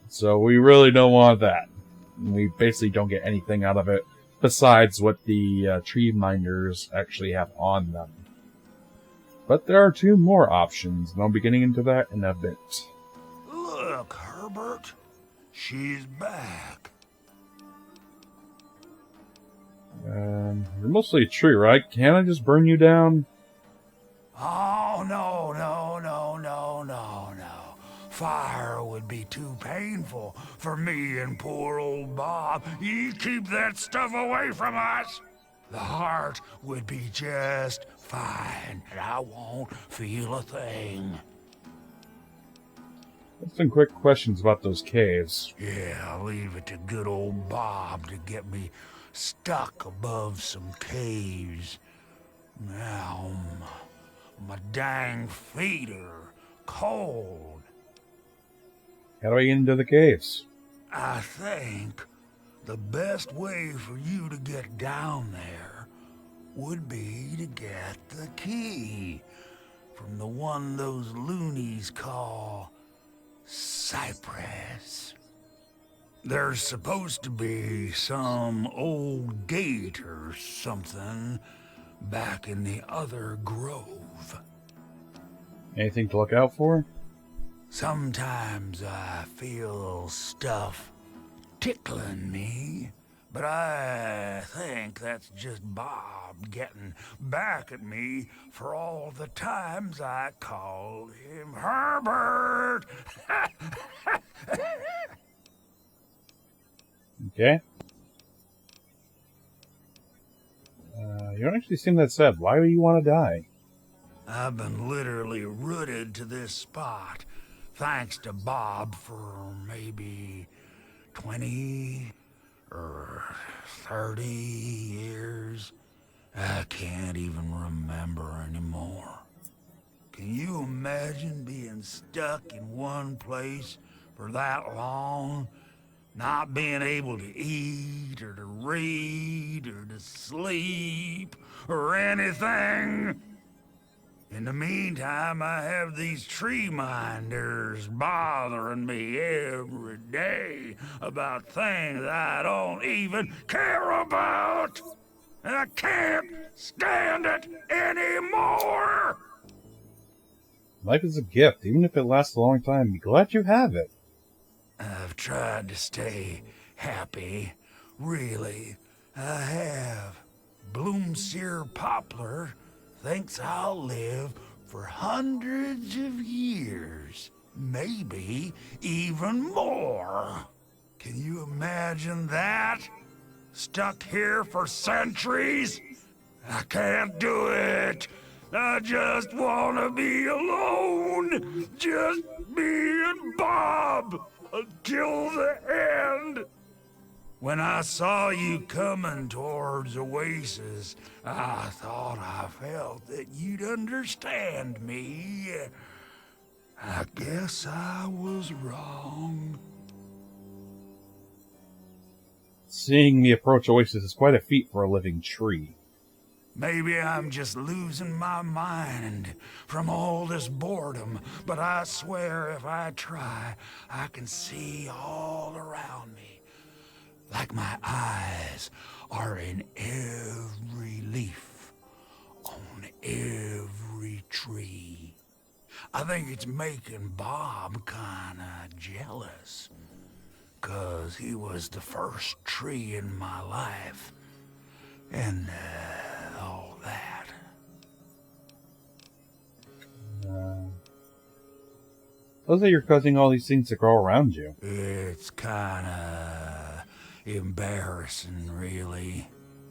So we really don't want that. We basically don't get anything out of it besides what the tree minders actually have on them. But there are 2 more options, and I'll be getting into that in a bit. Look, Herbert. She's back. You're mostly a tree, right? Can't I just burn you down? Oh, no. Fire would be too painful for me and poor old Bob. You keep that stuff away from us. The heart would be just fine, and I won't feel a thing. Some quick questions about those caves. Yeah, leave it to good old Bob to get me stuck above some caves. Now, my dang feet are cold. How do I get into the caves? I think the best way for you to get down there would be to get the key from the one those loonies call Cypress. There's supposed to be some old gate or something back in the other grove. Anything to look out for? Sometimes I feel stuff tickling me, but I think that's just Bob getting back at me for all the times I called him Herbert. Okay. You don't actually seem that sad. Why do you want to die? I've been literally rooted to this spot, thanks to Bob, for maybe 20 or 30 years. I can't even remember anymore. Can you imagine being stuck in one place for that long? Not being able to eat, or to read, or to sleep, or anything? In the meantime, I have these tree minders bothering me every day about things I don't even care about. I can't stand it anymore! Life is a gift. Even if it lasts a long time, be glad you have it. I've tried to stay happy. Really, I have. Bloomseer Poplar thinks I'll live for hundreds of years. Maybe even more. Can you imagine that? Stuck here for centuries? I can't do it. I just want to be alone. Just me and Bob until the end. When I saw you coming towards Oasis, I thought I felt that you'd understand me. I guess I was wrong. Seeing me approach Oasis is quite a feat for a living tree. Maybe I'm just losing my mind from all this boredom, but I swear if I try, I can see all around me. Like my eyes are in every leaf, on every tree. I think it's making Bob kinda jealous, 'cause he was the first tree in my life, and all that. Looks like you're causing all these things to grow around you. It's kinda embarrassing, really.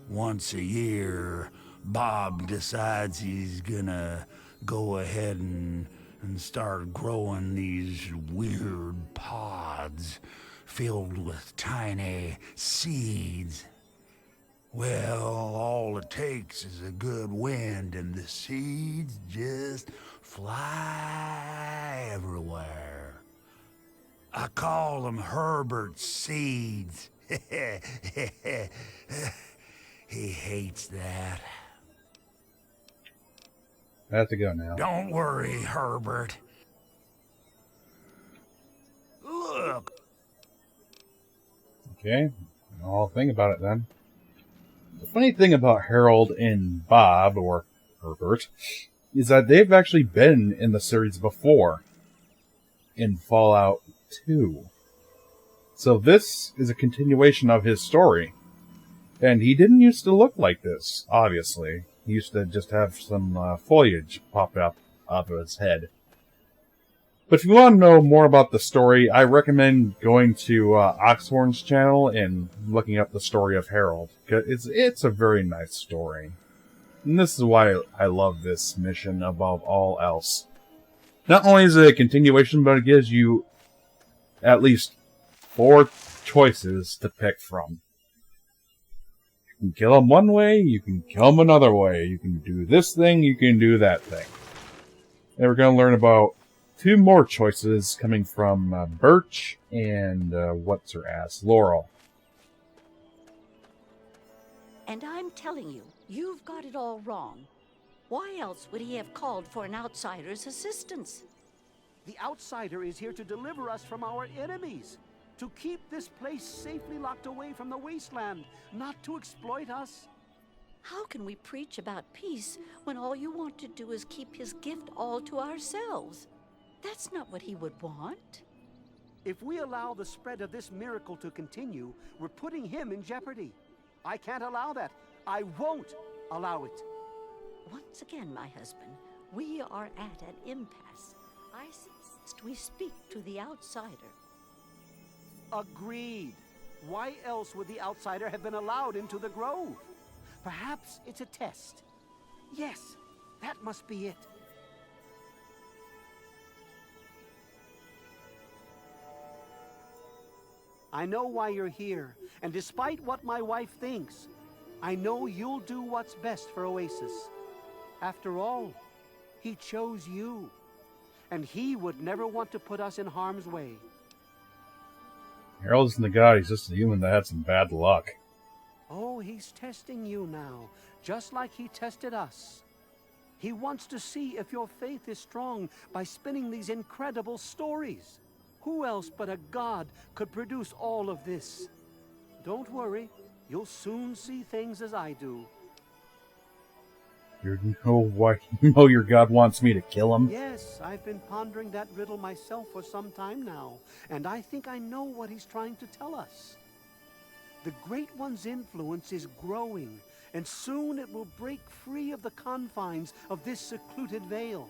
Once a year, Bob decides he's gonna go ahead and start growing these weird pods filled with tiny seeds. Well, all it takes is a good wind and the seeds just fly everywhere. I call them Herbert's seeds. He hates that. I have to go now. Don't worry, Herbert. Look, Okay, I'll think about it then. The funny thing about Harold and Bob, or Herbert, is that they've actually been in the series before, in Fallout 2. So this is a continuation of his story. And he didn't used to look like this, obviously. He used to just have some foliage pop up out of his head. But if you want to know more about the story, I recommend going to Oxhorn's channel and looking up the story of Harold. It's a very nice story. And this is why I love this mission above all else. Not only is it a continuation, but it gives you at least 4 choices to pick from. You can kill him one way, you can kill him another way. You can do this thing, you can do that thing. And we're going to learn about 2 more choices coming from Birch and what's-her-ass, Laurel. And I'm telling you, you've got it all wrong. Why else would he have called for an outsider's assistance? The outsider is here to deliver us from our enemies, to keep this place safely locked away from the wasteland, not to exploit us. How can we preach about peace when all you want to do is keep his gift all to ourselves? That's not what he would want. If we allow the spread of this miracle to continue, we're putting him in jeopardy. I can't allow that. I won't allow it. Once again, my husband, we are at an impasse. I suggest we speak to the outsider. Agreed. Why else would the outsider have been allowed into the grove? Perhaps it's a test. Yes, that must be it. I know why you're here, and despite what my wife thinks, I know you'll do what's best for Oasis. After all, he chose you, and he would never want to put us in harm's way. Harold isn't a god, he's just a human that had some bad luck. Oh, he's testing you now, just like he tested us. He wants to see if your faith is strong by spinning these incredible stories. Who else but a god could produce all of this? Don't worry, you'll soon see things as I do. You know your god wants me to kill him? Yes, I've been pondering that riddle myself for some time now, and I think I know what he's trying to tell us. The Great One's influence is growing, and soon it will break free of the confines of this secluded vale.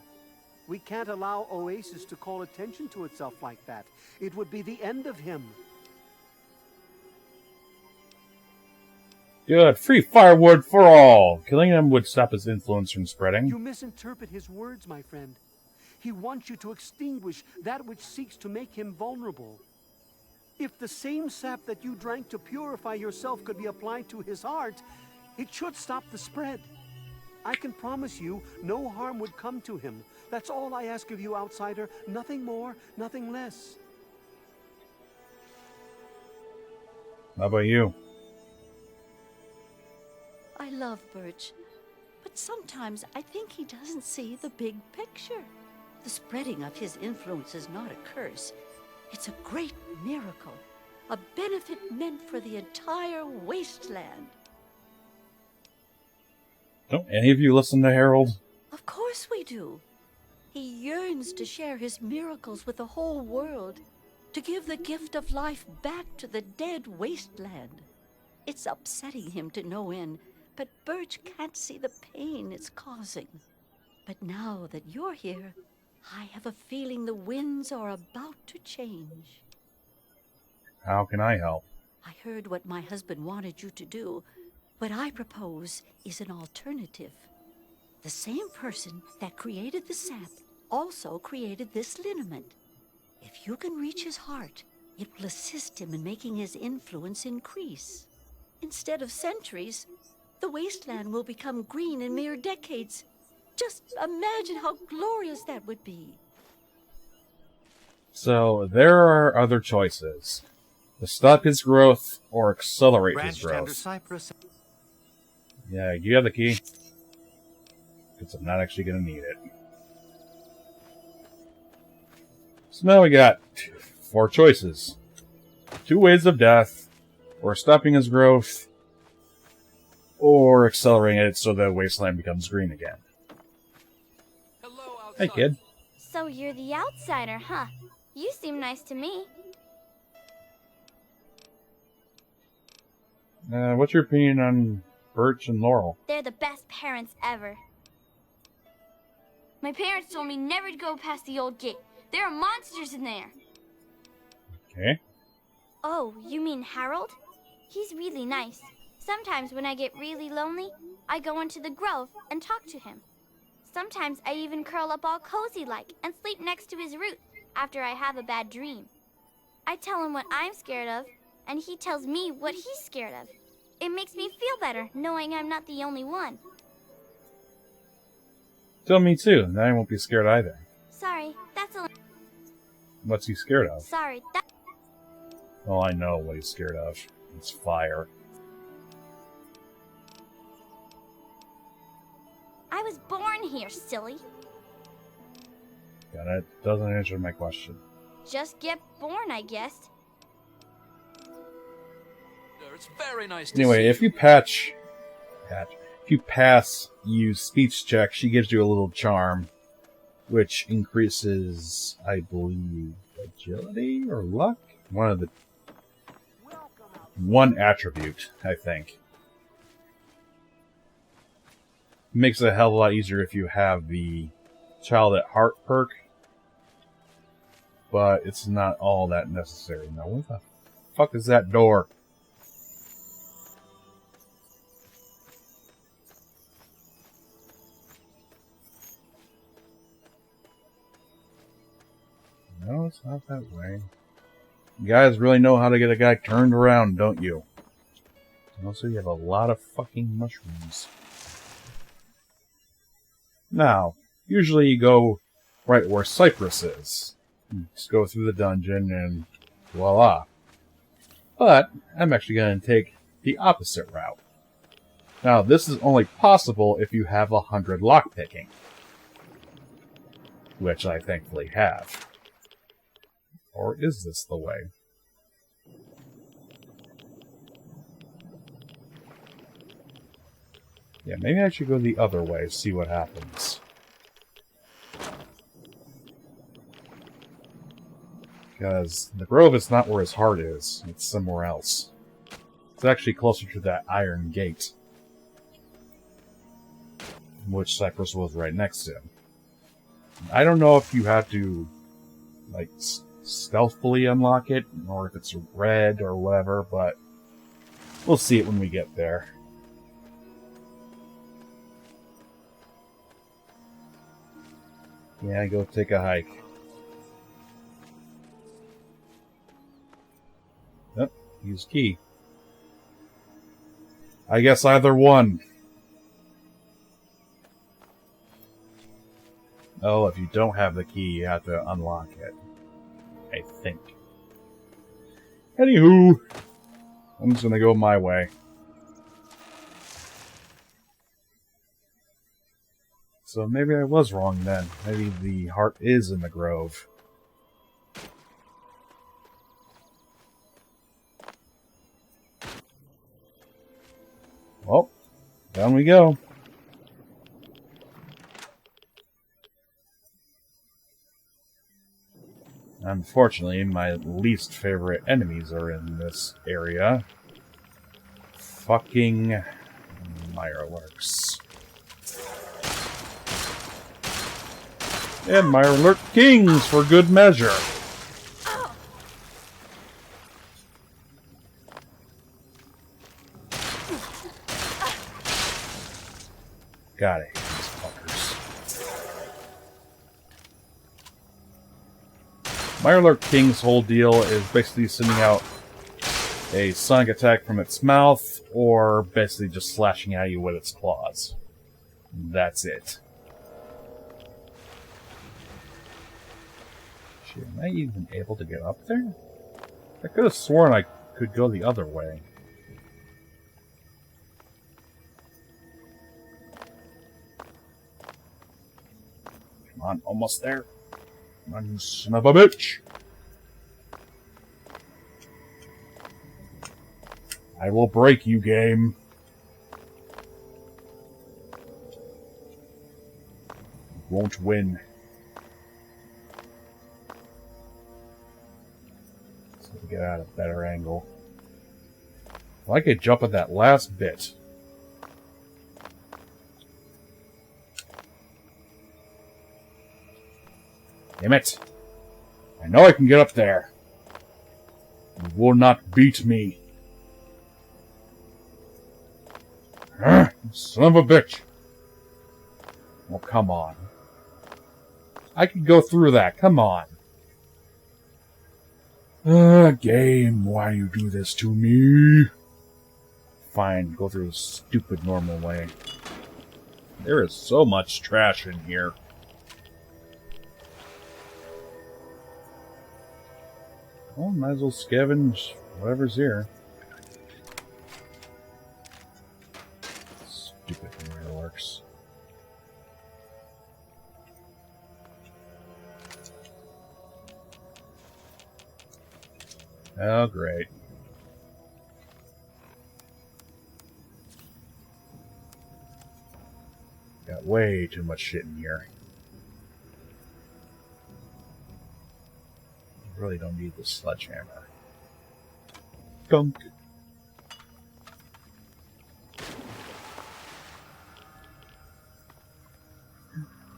We can't allow Oasis to call attention to itself like that. It would be the end of him. Good. Free firewood for all. Killing him would stop his influence from spreading. You misinterpret his words, my friend. He wants you to extinguish that which seeks to make him vulnerable. If the same sap that you drank to purify yourself could be applied to his heart, it should stop the spread. I can promise you no harm would come to him. That's all I ask of you, outsider. Nothing more, nothing less. How about you? I love Birch, but sometimes I think he doesn't see the big picture. The spreading of his influence is not a curse. It's a great miracle, a benefit meant for the entire wasteland. Don't any of you listen to Harold? Of course we do. He yearns to share his miracles with the whole world, to give the gift of life back to the dead wasteland. It's upsetting him to no end, but Birch can't see the pain it's causing. But now that you're here, I have a feeling the winds are about to change. How can I help? I heard what my husband wanted you to do. What I propose is an alternative. The same person that created the sap also created this liniment. If you can reach his heart, it will assist him in making his influence increase. Instead of centuries, the wasteland will become green in mere decades. Just imagine how glorious that would be. So, there are other choices. To stop his growth or accelerate his growth. Cypress. Yeah, you have the key. Because I'm not actually going to need it. So now we got 4 choices. 2 ways of death, or stopping its growth, or accelerating it so the wasteland becomes green again. Hey, kid. So you're the outsider, huh? You seem nice to me. What's your opinion on Birch and Laurel? They're the best parents ever. My parents told me never to go past the old gate. There are monsters in there. Okay. Oh, you mean Harold? He's really nice. Sometimes when I get really lonely, I go into the grove and talk to him. Sometimes I even curl up all cozy-like and sleep next to his root after I have a bad dream. I tell him what I'm scared of, and he tells me what he's scared of. It makes me feel better knowing I'm not the only one. Tell me too, then I won't be scared either. Sorry, that's a... What's he scared of? Sorry, that... Well, I know what he's scared of. It's fire. I was born here, silly. Yeah, that doesn't answer my question. Just get born, I guess. It's very nice to Anyway, see if you pass use speech check, she gives you a little charm, which increases, I believe, agility or luck? One attribute, I think. Makes it a hell of a lot easier if you have the Child at Heart perk, but it's not all that necessary. Now, what the fuck is that door? No, it's not that way. You guys really know how to get a guy turned around, don't you? Also, you have a lot of fucking mushrooms. Now, usually you go right where Cypress is. You just go through the dungeon and voila. But I'm actually going to take the opposite route. Now, this is only possible if you have 100 lockpicking, which I thankfully have. Or is this the way? Yeah, maybe I should go the other way, see what happens. Because the grove is not where his heart is, it's somewhere else. It's actually closer to that iron gate, which Cypress was right next to. I don't know if you have to, like, stealthily unlock it, or if it's red or whatever, but we'll see it when we get there. Yeah, go take a hike. Yep, use key. I guess either one. Oh, if you don't have the key, you have to unlock it. I think. Anywho, I'm just gonna go my way. So maybe I was wrong then. Maybe the heart is in the grove. Well, down we go. Unfortunately, my least favorite enemies are in this area. Fucking Mirelurks. And Mirelurk Kings for good measure. God, I hate these fuckers. Mirelurk King's whole deal is basically sending out a sonic attack from its mouth, or basically just slashing at you with its claws. That's it. Shit, am I even able to get up there? I could have sworn I could go the other way. Come on, almost there. Come on, you son of a bitch! I will break you, game. You won't win. So to get out of a better angle. If I could jump at that last bit. Damn it. I know I can get up there. You will not beat me. Son of a bitch. Well, come on. I can go through that. Come on. Game, why you do this to me? Fine, go through the stupid normal way. There is so much trash in here. Well, might as well scavenge whatever's here. Stupid fireworks. Oh, great. Got way too much shit in here. Really don't need this sledgehammer. Gunk.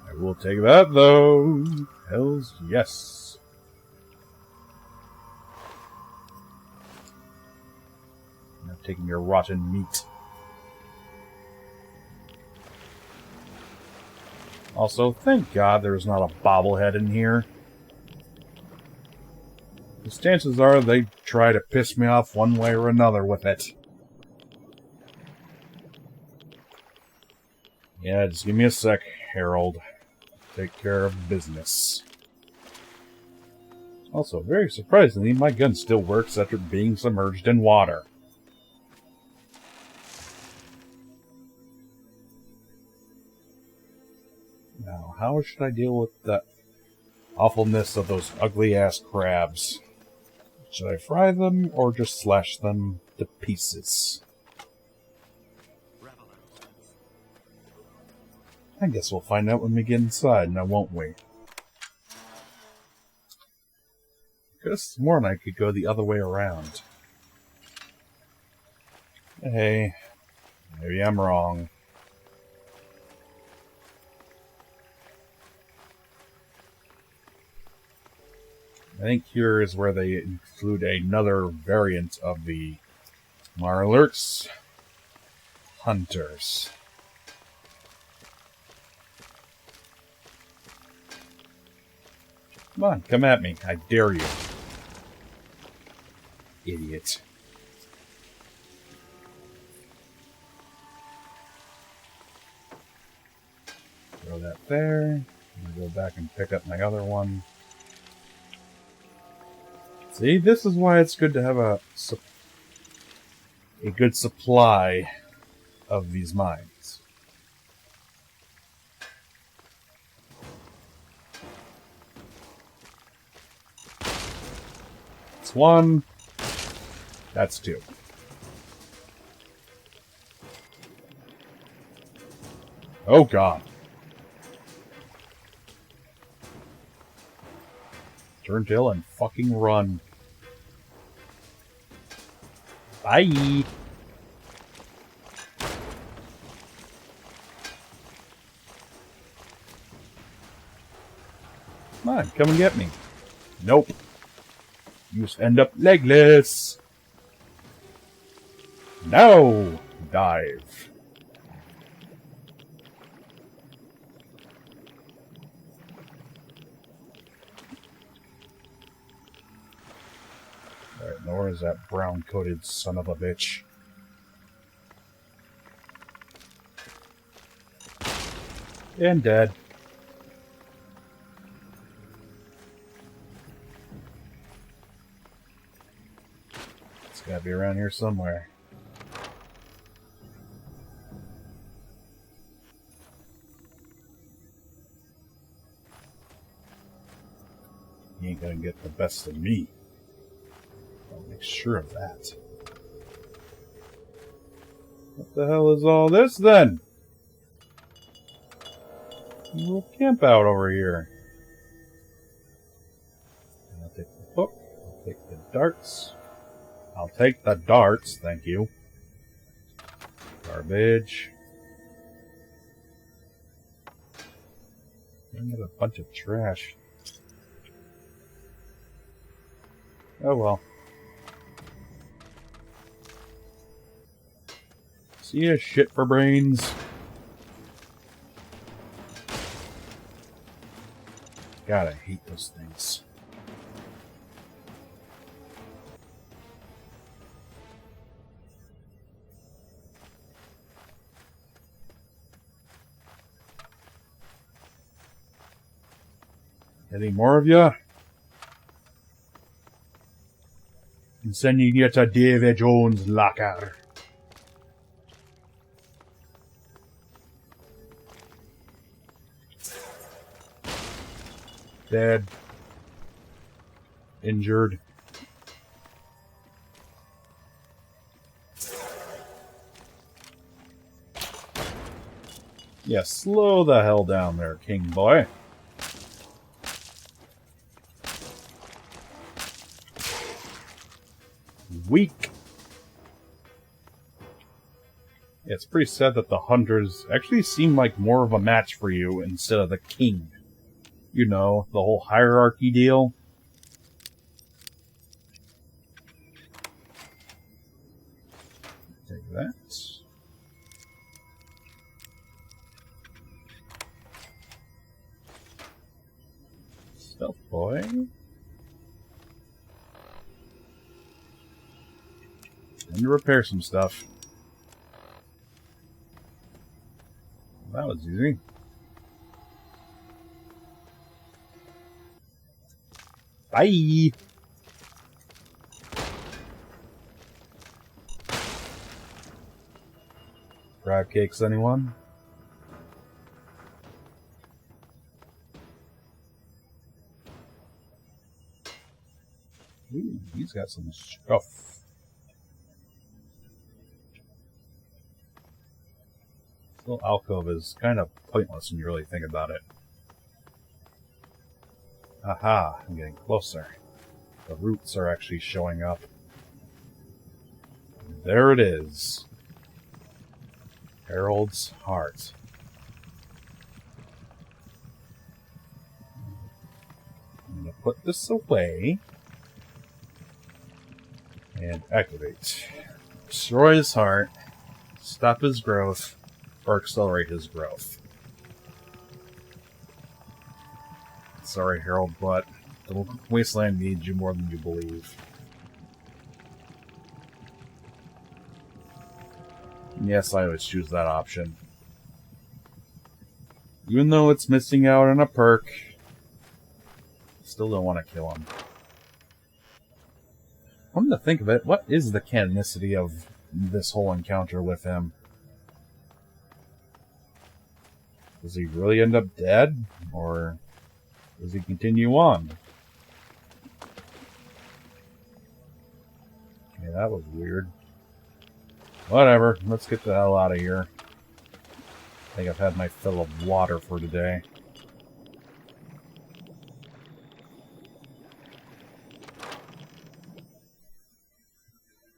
I will take that, though. Hells yes. I'm taking your rotten meat. Also, thank God there's not a bobblehead in here. The chances are they try to piss me off one way or another with it. Yeah, just give me a sec, Harold. Take care of business. Also, very surprisingly, my gun still works after being submerged in water. Now, how should I deal with the awfulness of those ugly-ass crabs? Should I fry them or just slash them to pieces? I guess we'll find out when we get inside, now won't we? Could have sworn I could go the other way around. Hey, maybe I'm wrong. I think here is where they include another variant of the Marlurks. Hunters. Come on, come at me. I dare you. Idiot. Throw that there. I'm gonna go back and pick up my other one. See, this is why it's good to have a good supply of these mines. That's one. That's two. Oh, God. Turn tail and fucking run. Bye. Come on, come and get me. Nope. You just end up legless. No! Dive. Alright, now where is that brown-coated son of a bitch? And dead. It's gotta be around here somewhere. He ain't gonna get the best of me. I'll make sure of that. What the hell is all this then? We'll camp out over here. I'll take the hook. I'll take the darts. I'll take the darts, thank you. Garbage. I got a bunch of trash. Oh well. See ya, shit for brains. God, I hate those things. Any more of ya? I'm sending you to Davy Jones' locker. Dead. Injured. Yeah, slow the hell down there, King Boy. Weak. Yeah, it's pretty sad that the hunters actually seem like more of a match for you instead of the king. You know, the whole hierarchy deal. Take that. Stealth boy. And repair some stuff. That was easy. Bye! Crab cakes, anyone? Ooh, he's got some stuff. This little alcove is kind of pointless when you really think about it. Aha, I'm getting closer. The roots are actually showing up. There it is. Harold's heart. I'm going to put this away. And activate. Destroy his heart. Stop his growth. Or accelerate his growth. Sorry, Harold, but the wasteland needs you more than you believe. Yes, I always choose that option. Even though it's missing out on a perk, still don't want to kill him. Come to think of it, what is the canonicity of this whole encounter with him? Does he really end up dead? Or does he continue on? Yeah, that was weird. Whatever, let's get the hell out of here. I think I've had my fill of water for today.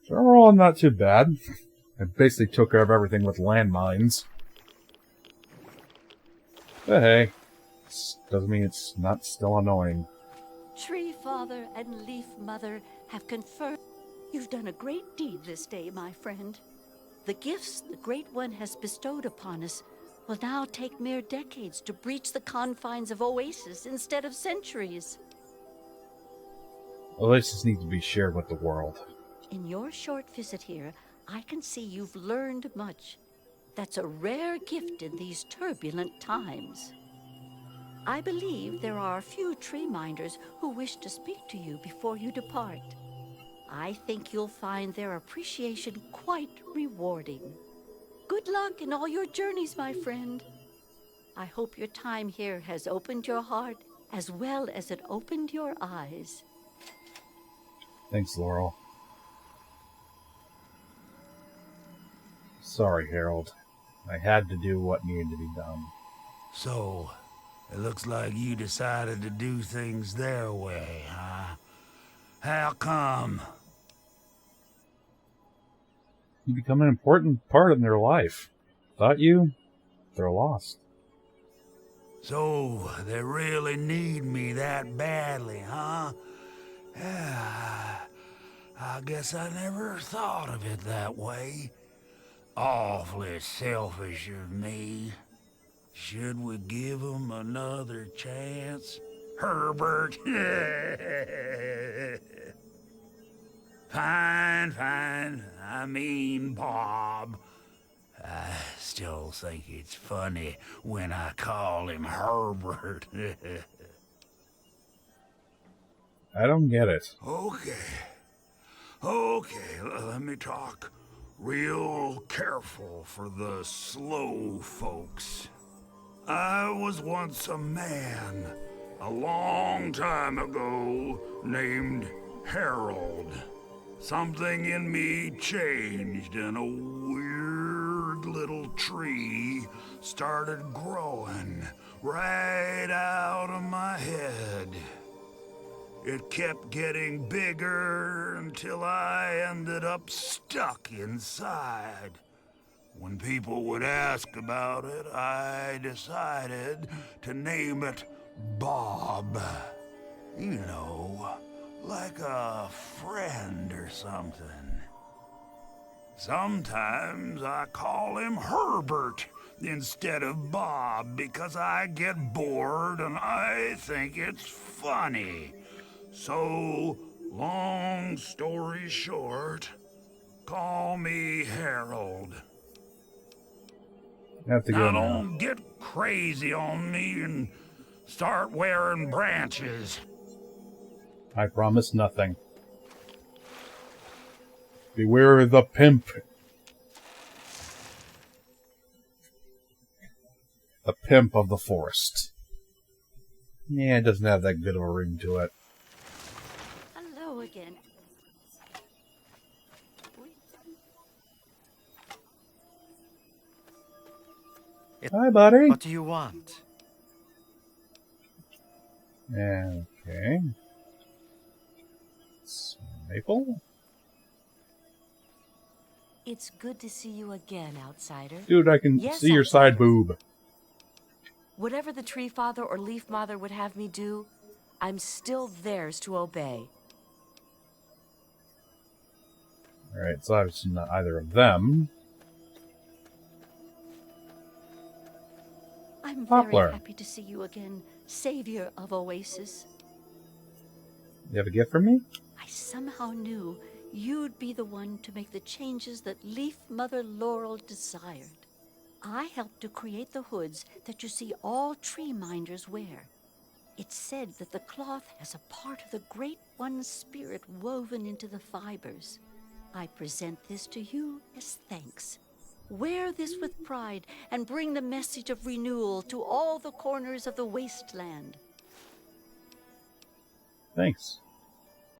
So overall, not too bad. I basically took care of everything with landmines. But hey, doesn't mean it's not still annoying. Tree Father and Leaf Mother have confirmed you've done a great deed this day, my friend. The gifts the Great One has bestowed upon us will now take mere decades to breach the confines of Oasis instead of centuries. Oasis needs to be shared with the world. In your short visit here, I can see you've learned much. That's a rare gift in these turbulent times. I believe there are a few tree minders who wish to speak to you before you depart. I think you'll find their appreciation quite rewarding. Good luck in all your journeys, my friend. I hope your time here has opened your heart as well as it opened your eyes. Thanks, Laurel. Sorry, Harold. I had to do what needed to be done. So, it looks like you decided to do things their way, huh? How come? You become an important part in their life. Without you, they're lost. So, they really need me that badly, huh? Yeah, I guess I never thought of it that way. Awfully selfish of me. Should we give him another chance? Herbert? Fine. I mean, Bob. I still think it's funny when I call him Herbert. I don't get it. Okay, let me talk real careful for the slow folks. I was once a man, a long time ago, named Harold. Something in me changed and a weird little tree started growing right out of my head. It kept getting bigger until I ended up stuck inside. When people would ask about it, I decided to name it Bob. You know, like a friend or something. Sometimes I call him Herbert instead of Bob because I get bored and I think it's funny. So, long story short, call me Harold. I have to go Now now. don't get crazy on me and start wearing branches. I promise nothing. Beware the pimp. The pimp of the forest. Yeah, it doesn't have that good of a ring to it. Hello again. Hi, buddy. What do you want? Okay. Maple? It's good to see you again, outsider. Dude, I can Yes, see your side outsider. boob. Whatever the Tree Father or Leaf Mother would have me do, I'm still theirs to obey. Alright, so obviously not either of them. I'm Poplar. very happy to see you again, savior of Oasis. You have a gift for me? I somehow knew you'd be the one to make the changes that Leaf Mother Laurel desired. I helped to create the hoods that you see all tree minders wear. It's said that the cloth has a part of the Great One's spirit woven into the fibers. I present this to you as thanks. Wear this with pride and bring the message of renewal to all the corners of the wasteland. Thanks.